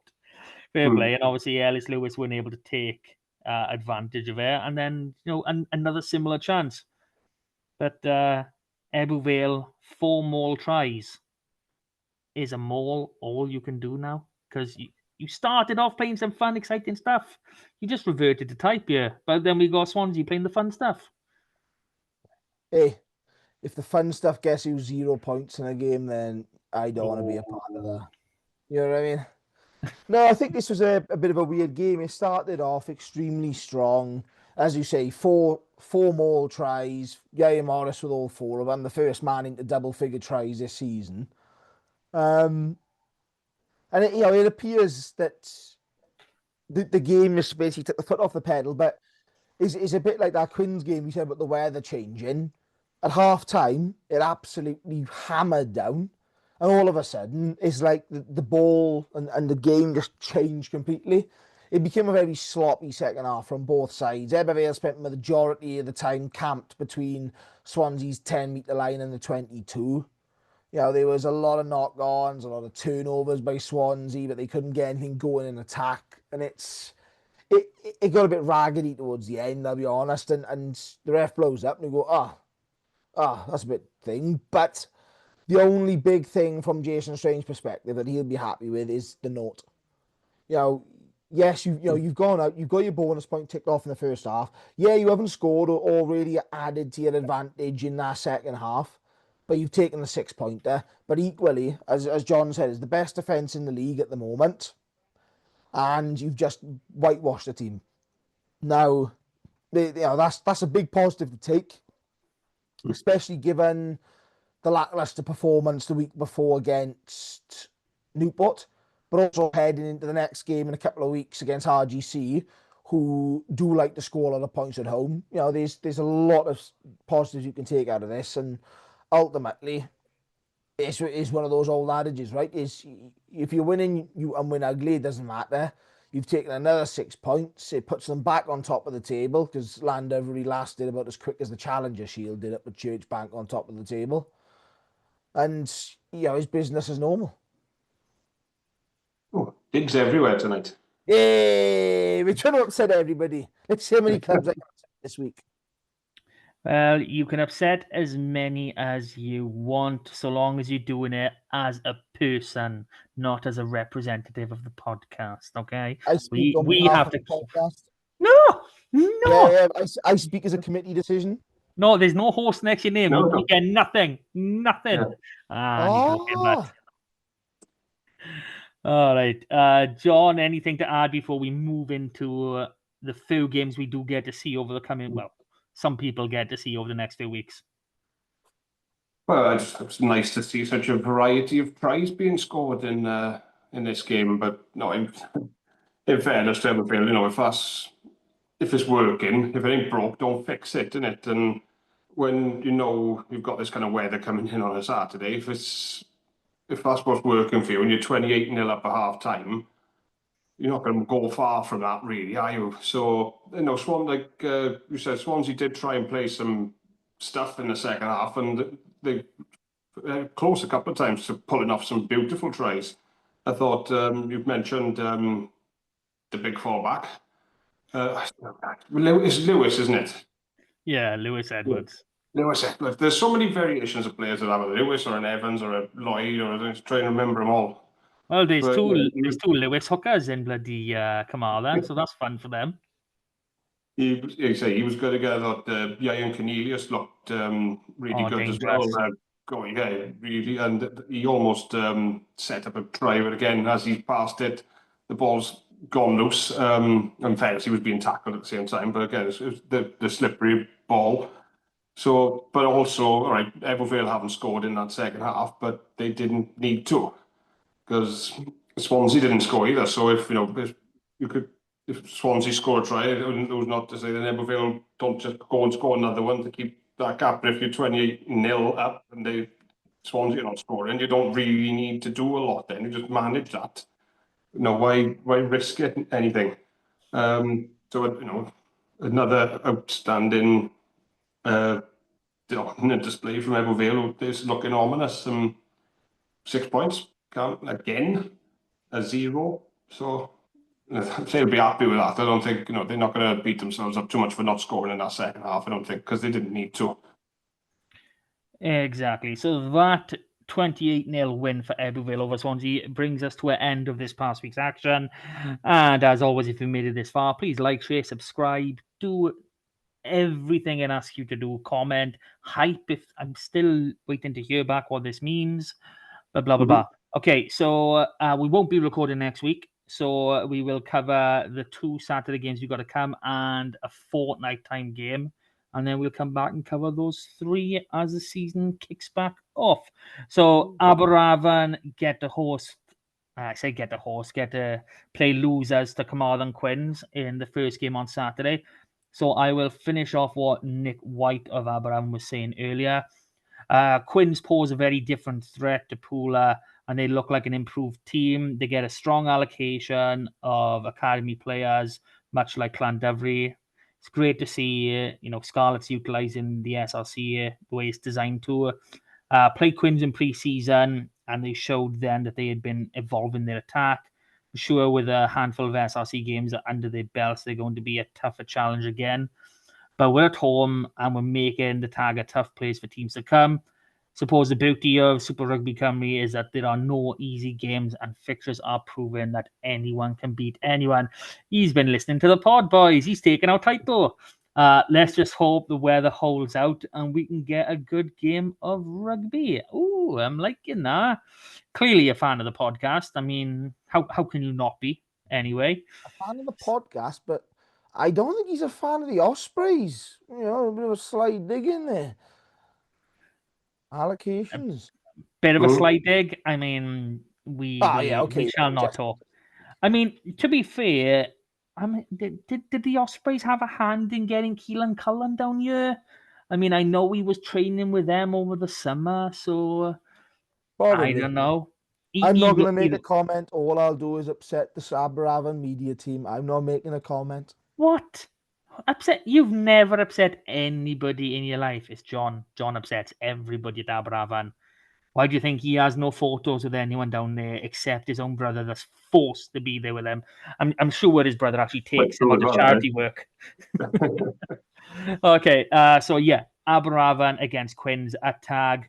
Fair play, and obviously Ellis Lewis weren't able to take advantage of it, and then another similar chance. But Ebbw Vale 4 maul tries. Is a maul all you can do now? Because you started off playing some fun, exciting stuff. You just reverted to type here, but then we got Swansea playing the fun stuff. Hey, if the fun stuff gets you 0 points in a game, then I don't want to be a part of that. You know what I mean? No, I think this was a bit of a weird game. It started off extremely strong. As you say, four more tries. Yaya Morris with all 4 of them. The first man into double-figure tries this season. And it appears that the game is basically took the foot off the pedal, but is a bit like that Quins game we said about the weather changing. At half time, it absolutely hammered down. And all of a sudden, it's like the ball and the game just changed completely. It became a very sloppy second half from both sides. Ebbw spent the majority of the time camped between Swansea's 10-metre line and the 22. You know, there was a lot of knock-ons, a lot of turnovers by Swansea, but they couldn't get anything going in attack. And it got a bit raggedy towards the end, I'll be honest. And the ref blows up and we go, that's a bit thing. But the only big thing from Jason Strange's perspective that he'll be happy with is the note. You know, yes, you've gone out, you've got your bonus point ticked off in the first half. Yeah, you haven't scored or really added to your advantage in that second half, but you've taken the 6-pointer. But equally, as John said, is the best defence in the league at the moment, and you've just whitewashed the team. Now, that's a big positive to take, especially given the lackluster performance the week before against Newport, but also heading into the next game in a couple of weeks against RGC, who do like to score a lot of points at home. You know, there's a lot of positives you can take out of this, and ultimately, it's one of those old adages, right? Is if you're winning, you and win ugly, it doesn't matter. You've taken another 6 points. It puts them back on top of the table, because Landovery lasted about as quick as the Challenger Shield did up with Church Bank on top of the table. And, his business is normal. Oh, digs everywhere tonight. Yay! We're trying to upset everybody. Let's see how many clubs I can upset this week. Well, you can upset as many as you want, so long as you're doing it as a person, not as a representative of the podcast. Okay? I speak on We behalf have of to the podcast. No, No, Yeah, I speak as a committee decision. no, there's no horse next to your name. No, You no. get nothing. Yeah. He's joking, but all right. John, anything to add before we move into the few games we do get to see over the coming? Well, some people get to see over the next few weeks. Well, it's nice to see such a variety of tries being scored in this game. But no, in fairness to Everfield, if it's working, if it ain't broke, don't fix it, innit? And when you've got this kind of weather coming in on a Saturday, if that's what's working for you and you're 28-0 up at half time, you're not going to go far from that, really, are you? So, you said, Swansea did try and play some stuff in the second half, and they close a couple of times to pulling off some beautiful tries. I thought you've mentioned the big fallback. It's Lewis, isn't it? Yeah, Lewis Edwards. Lewis Edwards. There's so many variations of players that have a Lewis or an Evans or a Lloyd, or I'm just trying to remember them all. Well, there's But, two yeah, there's two Lewis hookers in bloody Kamala, so that's fun for them. he was good again. I thought Ian Cornelius looked really good dangerous. as well. Really, and he almost set up a try, but again, as he passed it, the ball's gone loose. In fairness, he was being tackled at the same time, but again, it was the slippery ball. So, but also, all right, Aberavon haven't scored in that second half, but they didn't need to, because Swansea didn't score either. So if Swansea score a try, it was not to say that Aberavon don't just go and score another one to keep that gap. But if you're 28-0 up and Swansea are not scoring, you don't really need to do a lot. Then you just manage that. Why risk it, anything? Another outstanding display from Aberavon, who is looking ominous. 6 points, again, a 0. So they'll be happy with that. I don't think they're not going to beat themselves up too much for not scoring in that second half. I don't think, because they didn't need to. Exactly. So that 28-0 win for Aberavon over Swansea brings us to an end of this past week's action. And as always, if you made it this far, please like, share, subscribe, do everything I ask you to do. Comment, hype if I'm still waiting to hear back what this means. Blah, blah, blah. Okay, so we won't be recording next week. So we will cover the 2 Saturday games you've got to come and a fortnight time game. And then we'll come back and cover those 3 as the season kicks back off. So Aberavon get to play losers to Carmarthen Quins in the first game on Saturday. So I will finish off what Nick White of Aberavon was saying earlier. Quins pose a very different threat to Pula, and they look like an improved team. They get a strong allocation of academy players, much like Llandovery. It's great to see, Scarlets utilising the SRC the way it's designed to. Play Quins in pre-season, and they showed then that they had been evolving their attack. For sure, with a handful of SRC games under their belts, they're going to be a tougher challenge again. But we're at home and we're making the tag a tough place for teams to come. Suppose the beauty of Super Rugby Cymru is that there are no easy games and fixtures are proving that anyone can beat anyone. He's been listening to the pod, boys. He's taken our title. Let's just hope the weather holds out and we can get a good game of rugby. Ooh, I'm liking that. Clearly a fan of the podcast. I mean, how can you not be? Anyway. A fan of the podcast, but I don't think he's a fan of the Ospreys. A bit of a slight dig in there. Allocations. Bit of a slight dig. I mean, we shall not talk. I mean, to be fair, did the Ospreys have a hand in getting Keelan Cullen down here? I mean, I know he was training with them over the summer, so probably. I don't know. I'm not going to make a comment. All I'll do is upset the Aberavon media team. I'm not making a comment. What? Upset? You've never upset anybody in your life. It's John. John upsets everybody at Aberavon. Why do you think he has no photos with anyone down there except his own brother that's forced to be there with him? I'm sure his brother actually takes him out to charity work. Okay, so yeah, Aberavon against Quins at tag.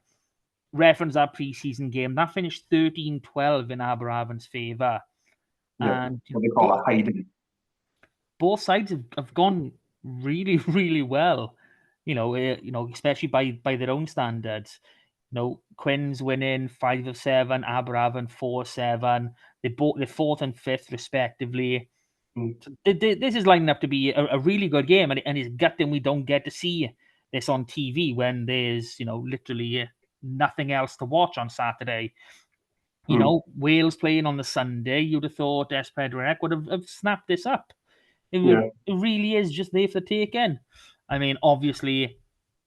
Reference that pre-season game. That finished 13-12 in Aberavon's favour. Yeah, and what they call a hiding. Both sides have gone really, really well. Especially by their own standards. Quinn's winning 5 of 7, Aberavon 4 of 7. They're fourth and fifth respectively. Mm. This is lining up to be a really good game, and it's gutting we don't get to see this on TV when there's literally nothing else to watch on Saturday. Wales playing on the Sunday. You'd have thought Aberavon would have snapped this up. It really is just there for the taking. I mean, obviously,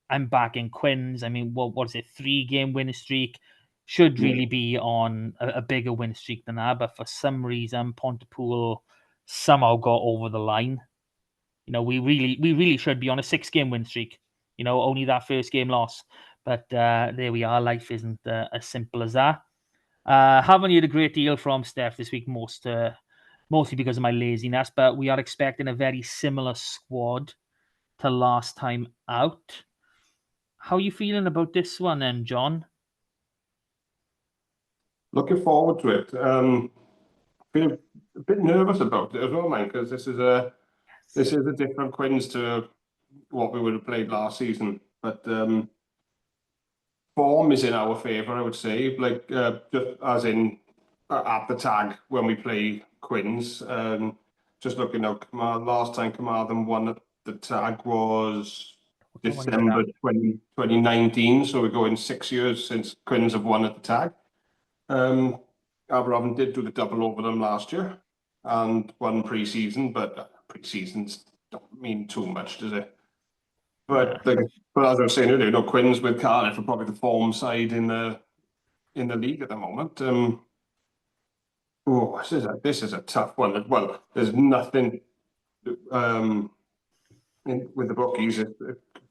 I'm backing Quins. I mean, what is it? 3-game winning streak should really be on a bigger win streak than that, but for some reason, Pontypool somehow got over the line. We really should be on a 6-game win streak. Only that first game loss, but there we are. Life isn't as simple as that. Haven't heard a great deal from Steph this week, mostly because of my laziness, but we are expecting a very similar squad to last time out. How are you feeling about this one then, John? Looking forward to it. Feel a bit nervous about it as well, man, because this is a different Quins to what we would have played last season. But form is in our favour, I would say. Like just as in at the tag when we play Quins. Just looking out, last time Carmarthen won at the tag was December 2019. So we're going 6 years since Quins have won at the tag. Aberavon did do the double over them last year and won pre-season, but pre-seasons don't mean too much, does it? But but as I was saying earlier, Quins with Cardiff are probably the form side in the league at the moment. This is a tough one. Well, there's nothing with the bookies. It's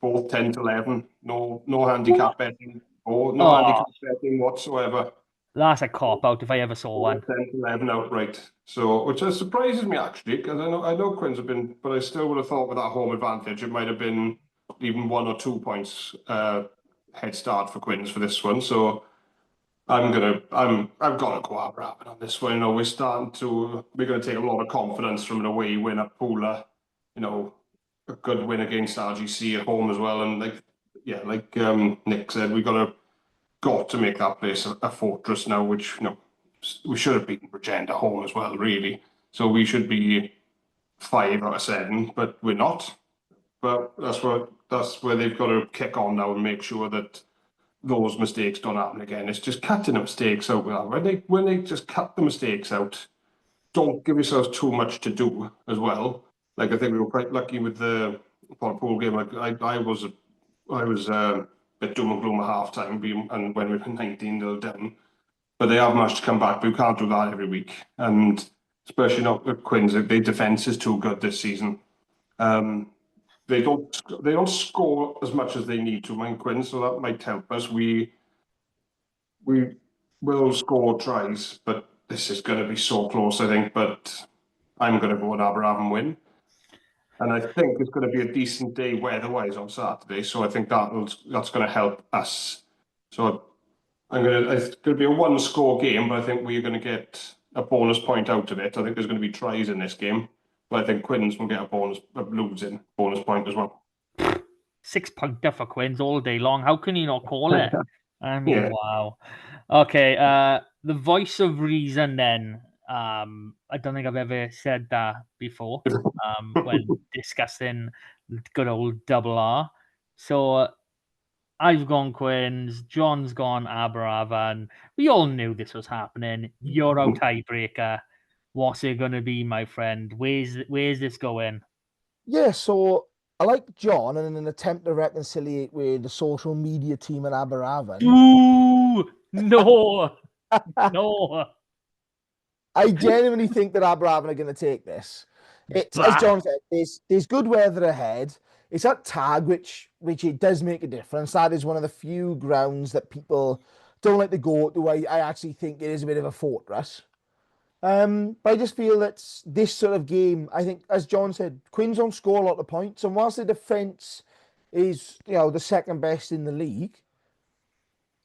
both 10-11, no handicap betting, or no handicap betting whatsoever. That's a cop out if I ever saw one. 10-11 outright. So, which surprises me actually, because I know Quins have been, but I still would have thought with that home advantage, it might have been even 1 or 2 points head start for Quins for this one. So I've got to go Aberavon on this one. We're going to take a lot of confidence from an away win at Pooler. A good win against RGC at home as well. And like Nick said, we got to make that place a fortress now, which we should have beaten Bridgend at home as well, really. So we should be 5 out of 7, but we're not. But that's where they've got to kick on now and make sure that those mistakes don't happen again. It's just cutting the mistakes out. When they just cut the mistakes out, don't give yourselves too much to do as well. Like I think we were quite lucky with the Pontypool game. Like I was a bit doom and gloom at half time, and when we were 19-0 down. But they have managed to come back. But we can't do that every week, and especially not with Quins. Their defense is too good this season. They don't score as much as they need to, mind Quins, so that might help us. We will score tries, but this is going to be so close, I think. But I'm going to go with Aberavon win, and I think it's going to be a decent day weather-wise on Saturday. So I think that's going to help us. So it's going to be a 1-score game, but I think we're going to get a bonus point out of it. I think there's going to be tries in this game. But I think Quins will get a losing bonus point as well. 6-pointer for Quins all day long. How can you not call it? I mean, Yeah. wow. Okay, the voice of reason then. I don't think I've ever said that before when discussing good old double R. So I've gone Quins, John's gone Aberavon. We all knew this was happening. You're our tiebreaker. What's it going to be, my friend? Where's this going? Yeah, so I like John, and in an attempt to reconcile with the social media team at Aberavon. Ooh, no, no. I genuinely think that Aberavon are going to take this. It's as John said, there's good weather ahead. It's at tag, which it does make a difference. That is one of the few grounds that people don't like to go to. I actually think it is a bit of a fortress. But I just feel that this sort of game, I think, as John said, Quins don't score a lot of points, and whilst the defence is, the second best in the league,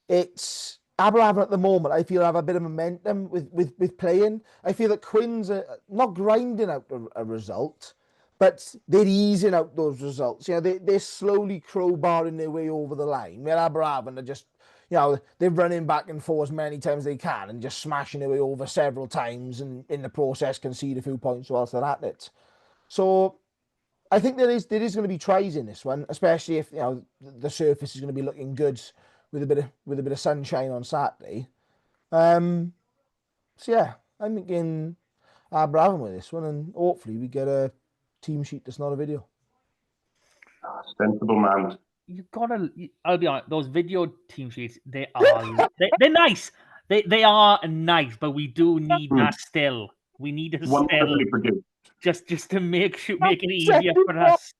it's Aberavon at the moment. I feel have a bit of momentum with playing. I feel that Quins are not grinding out a result, but they're easing out those results. They're slowly crowbarring their way over the line. Where Aberavon are just, they're running back and forth as many times as they can and just smashing their way over several times, and in the process concede a few points whilst they're at it. So I think there is going to be tries in this one, especially if the surface is going to be looking good with a bit of sunshine on Saturday. So yeah, I'm thinking Aberavon with this one, and hopefully we get a team sheet that's not a video. Sensible man. You've got to. I'll be honest. Those video team sheets, they're nice. They are nice, but we do need a still. We need a still Wonderfully produced. just to make it easier for us.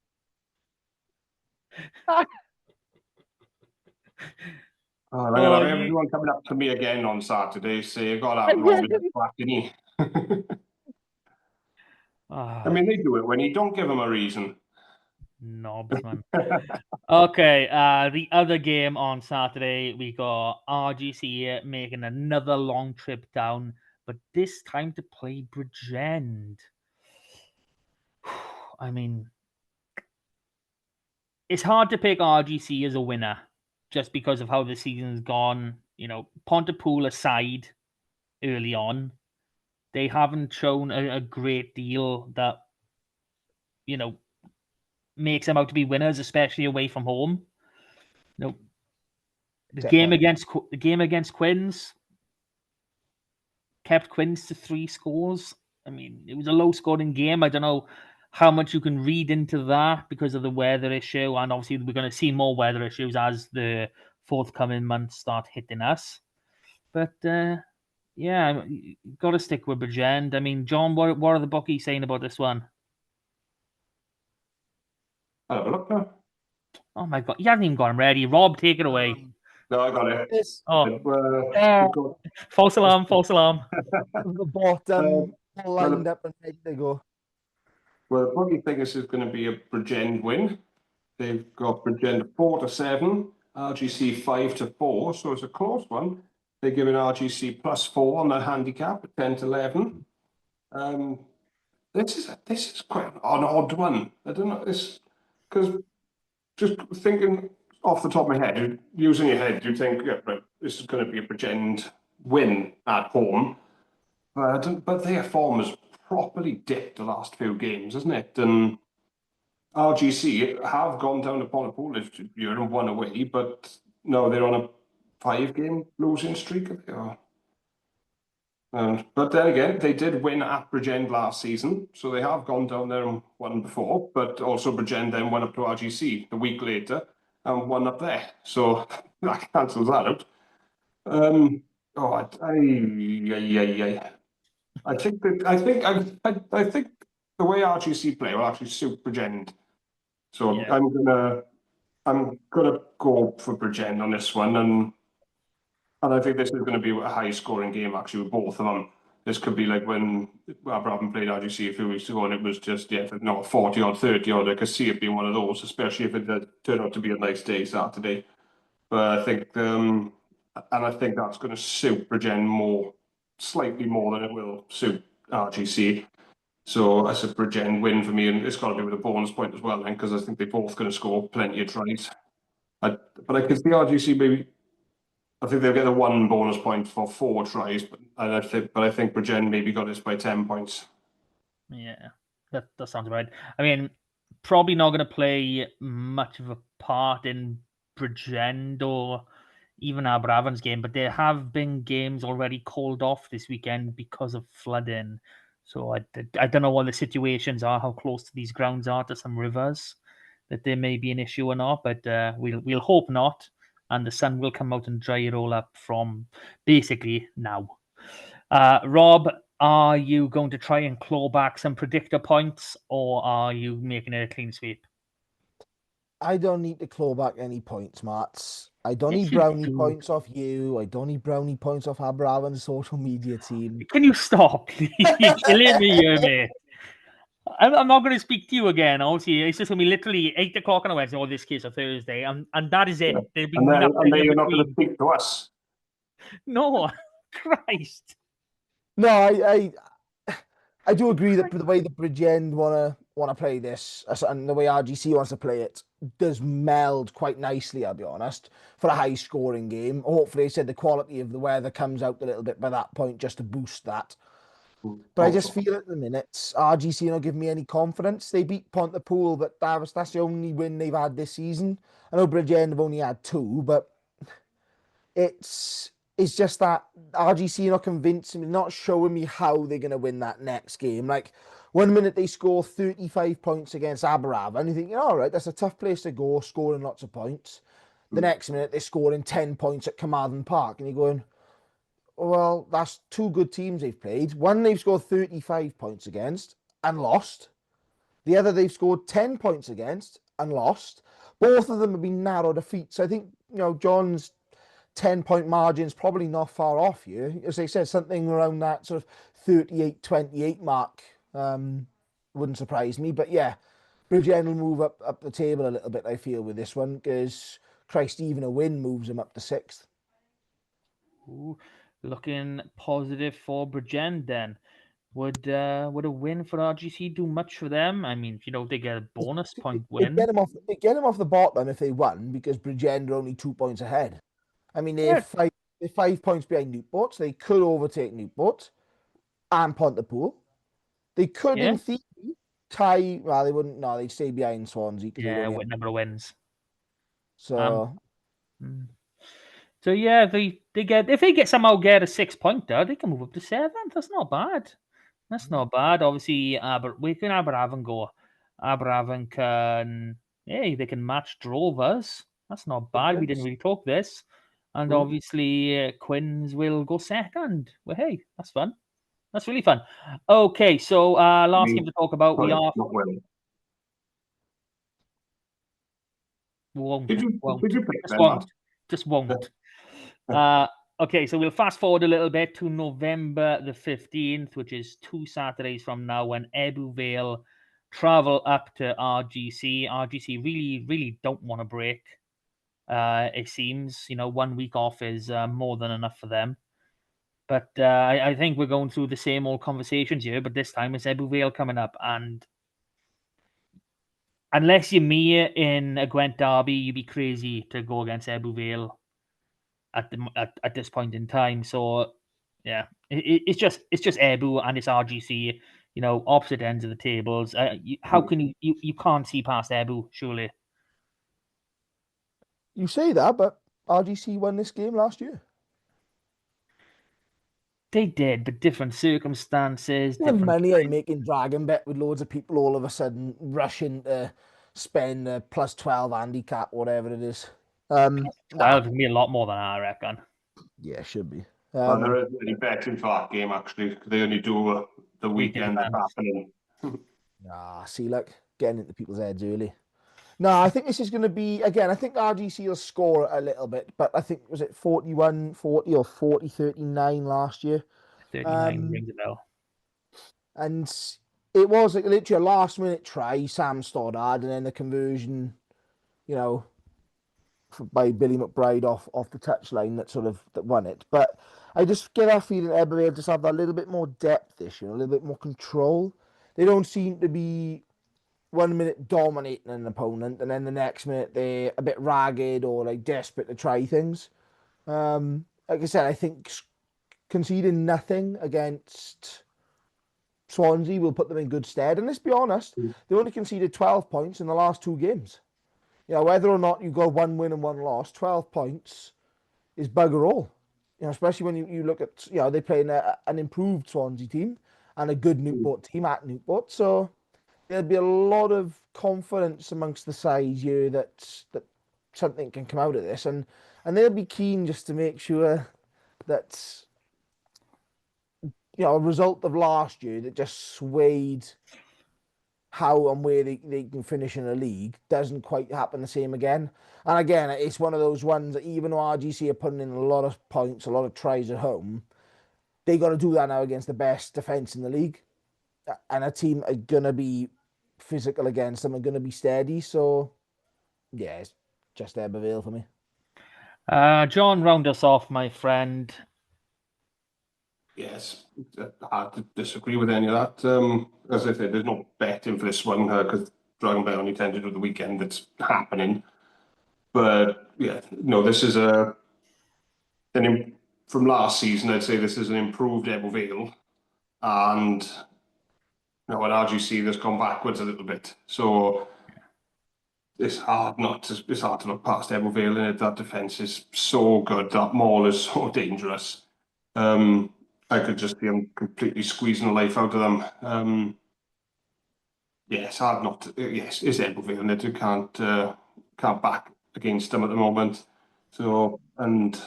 I'm going to have everyone coming up to me again on Saturday, say, got out wrong with the flat, didn't he? I mean, they do it when you don't give them a reason. Knobs, man. Okay, the other game on Saturday, we got RGC making another long trip down, but this time to play Bridgend. I mean, it's hard to pick RGC as a winner just because of how the season's gone. Pontypool aside early on, they haven't shown a great deal that, makes them out to be winners, especially away from home. The game against Quins kept Quins to 3 scores. I mean, it was a low-scoring game. I don't know how much you can read into that because of the weather issue, and obviously we're going to see more weather issues as the forthcoming months start hitting us. But yeah, got to stick with Bridgend. I mean, John, what are the bookies saying about this one? I'll have a look now. Oh my God, you haven't even got him ready. Rob, take it away. No, I got it. False alarm, false alarm. The bottom lined up and ready to go. Well, the bookie think this is going to be a Bridgend win. They've got Bridgend 4-7, RGC 5-4, so it's a close one. They're giving RGC +4 on their handicap at 10-11. This is quite an odd one. I don't know this because just thinking off the top of my head, using your head, you think, yeah, right, this is going to be a Bridgend win at home. But their form has properly dipped the last few games, hasn't it? And RGC have gone down to Pontypool this year and won away, but no, they're on a 5-game losing streak. But then again, they did win at Bridgend last season, so they have gone down there and won before. But also Bridgend then went up to RGC the week later and won up there, so that cancels that out. I think the way RGC play will actually suit Bridgend, so yeah. I'm gonna go for Bridgend on this one, and I think this is going to be a high-scoring game actually with both of them. This could be like when Aberavon played RGC a few weeks ago, and it was just 40 or 30 odd. I could see it being one of those, especially if it did turn out to be a nice day Saturday. But I think, and I think that's going to suit Bridgend slightly more than it will suit RGC. So that's a Bridgend win for me, and it's got to be with a bonus point as well, then, because I think they're both going to score plenty of tries. But I could see RGC maybe. I think they'll get the 1 bonus point for 4 tries, but I think Bridgend maybe got this by 10 points. Yeah, that sounds right. I mean, probably not going to play much of a part in Bridgend or even Aberavon's game, but there have been games already called off this weekend because of flooding. So I don't know what the situations are, how close to these grounds are to some rivers, that there may be an issue or not, but we'll hope not. And the sun will come out and dry it all up from basically now. Rob, are you going to try and claw back some predictor points, or are you making it a clean sweep? I don't need to claw back any points, Matt. I don't need brownie points off you. I don't need brownie points off Aberavon's social media team. Can you stop, please? You're killing me here, mate. I'm not going to speak to you again. Obviously, it's just going to be literally 8 o'clock on a Wednesday, or this case, a Thursday, and that is it. Yeah. And then you're not going to speak to us. No, Christ. No, I do agree that the way the Bridgend want to want to play this, and the way RGC wants to play it does meld quite nicely, I'll be honest, for a high scoring game. Hopefully, I said the quality of the weather comes out a little bit by that point just to boost that. But I just feel at the minute, RGC don't give me any confidence. They beat Pontypool, but that's the only win they've had this season. I know Bridgend have only had 2, but it's just that RGC are not convincing me, not showing me how they're going to win that next game. Like, 1 minute they score 35 points against Aberavon, and you think, all right, that's a tough place to go, scoring lots of points. The next minute they're scoring 10 points at Carmarthen Park, and you're going, well, that's 2 good teams they've played. One they've scored 35 points against and lost. The other they've scored 10 points against and lost. Both of them have been narrow defeats. So I think, John's 10-point margin is probably not far off you. As I said, something around that sort of 38-28 mark wouldn't surprise me. But yeah, Bridgend will move up the table a little bit, I feel, with this one, because Christ, even a win moves him up to 6th. Ooh, looking positive for Bridgend then. Would a win for RGC do much for them? I mean, they get a bonus point win. They get him off the bottom if they won, because Bridgend are only 2 points ahead. I mean, they're 5 points behind Newport, so they could overtake Newport and Pontypool. They could, in theory, tie. Well, they wouldn't. No, they'd stay behind Swansea because they don't with number of wins. So, so yeah, if they somehow get a 6-pointer, they can move up to 7th. That's not bad. That's not bad. Obviously, we can Aberavon go. Aberavon can, they can match Drovers. That's not bad. We didn't really talk this. And obviously, Quins will go 2nd. Well, hey, that's fun. That's really fun. Okay, so last game to talk about, we are... Won't. Just won't. Okay, so we'll fast forward a little bit to November the 15th, which is 2 Saturdays from now, when Ebbw Vale travel up to RGC. RGC really, really don't want to break. It seems, 1 week off is more than enough for them. But I think we're going through the same old conversations here, but this time it's Ebbw Vale coming up. And unless you're me in a Gwent derby, you'd be crazy to go against Ebbw Vale at this point in time. So yeah, it's just Ebbw and it's RGC, opposite ends of the tables. How can you can't see past Ebbw, surely? You say that, but RGC won this game last year. They did, but different circumstances. The money I'm making Dragon Bet with loads of people all of a sudden rushing to spend a plus 12 handicap, whatever it is. 12 would be a lot more than that, I reckon. Yeah, should be. There isn't any betting for that game, actually, because they only do the weekend that's happening. See, look, getting into people's heads early. No, I think this is going to be, again, I think RGC will score a little bit, but I think, was it 41-40 or 40-39 last year? 39 rings a bell. And it was like literally a last-minute try, Sam Stoddard, and then the conversion, by Billy McBride off the touchline that won it. But I just get that feeling Ebbw Vale just have that little bit more depth this year, a little bit more control. They don't seem to be 1 minute dominating an opponent, and then the next minute they're a bit ragged or like desperate to try things. Like I said, I think conceding nothing against Swansea will put them in good stead. And let's be honest, they only conceded 12 points in the last 2 games. Whether or not you got 1 win and 1 loss, 12 points is bugger all. Especially when you look at, they play an improved Swansea team and a good Newport team at Newport. So there'll be a lot of confidence amongst the sides here that something can come out of this. And they'll be keen just to make sure that, a result of last year that just swayed how and where they can finish in a league doesn't quite happen the same again. And again, it's one of those ones that even though RGC are putting in a lot of points, a lot of tries at home, they got to do that now against the best defence in the league. And a team are going to be physical against them, are going to be steady. So, yeah, it's just Ebbw Vale for me. John, round us off, my friend. yes, hard to disagree with any of that. As I said, there's no betting for this one because Dragon Bet only tend to do the weekend that's happening. But yeah, no, this is from last season, I'd say this is an improved Aberavon, and an RGC that's gone backwards a little bit. So it's hard to look past Aberavon in it. That defense is so good. That maul is so dangerous. I could just see them completely squeezing the life out of them. Yeah, it's hard not to. Yes, it's Aberavon that you can't back against them at the moment. So, and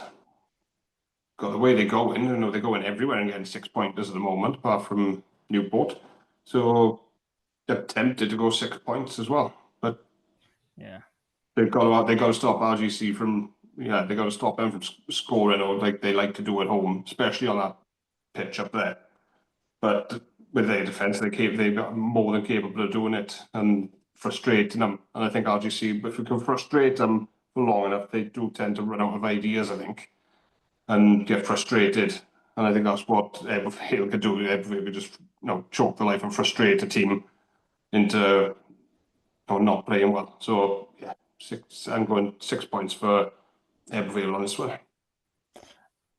got the way they're going, they're going everywhere and getting 6 pointers at the moment, apart from Newport. So they're tempted to go 6 points as well, but yeah, they've got to stop RGC from they got to stop them from scoring or like they like to do at home, especially on that pitch up there. But with their defence, they're more than capable of doing it and frustrating them. And I think RGC, if we can frustrate them for long enough, they do tend to run out of ideas, I think, and get frustrated. And I think that's what Aberavon could do. Aberavon could just choke the life and frustrate a team into not playing well. So yeah, I'm going 6 points for Aberavon on this one.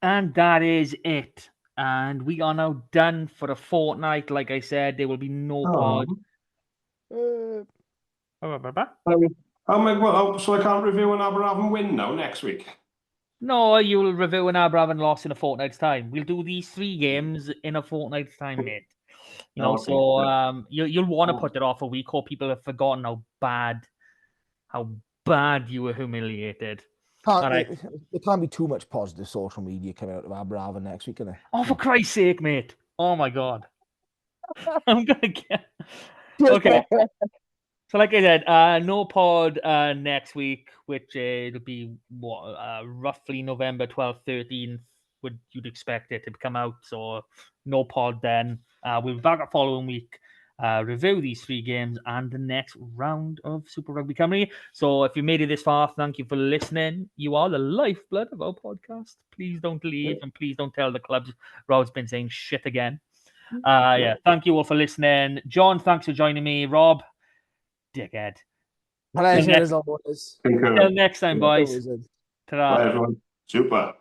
and that is it. And we are now done for a fortnight. Like I said, there will be no pod. So I can't review an Aberavon win now next week. No, you will review an Aberavon loss in a fortnight's time. We'll do these 3 games in a fortnight's time, mate. So you'll want to put it off a week, or people have forgotten how bad you were humiliated. There can't be too much positive social media coming out of Aberavon next week, can there? Oh, for Christ's sake, mate! Oh my God, I'm gonna get okay. So, like I said, no pod next week, which it'll be roughly November 12th, 13th. Would you'd expect it to come out? So, no pod then. We'll be back the following week. Review these 3 games and the next round of Super Rugby Company. So if you made it this far, thank you for listening. You are the lifeblood of our podcast. Please don't leave, and please don't tell the clubs Rob's been saying shit again. Thank you all for listening. John, thanks for joining me. Rob, dickhead. Pleasure as always. Till next time, boys. Bye, everyone. Super.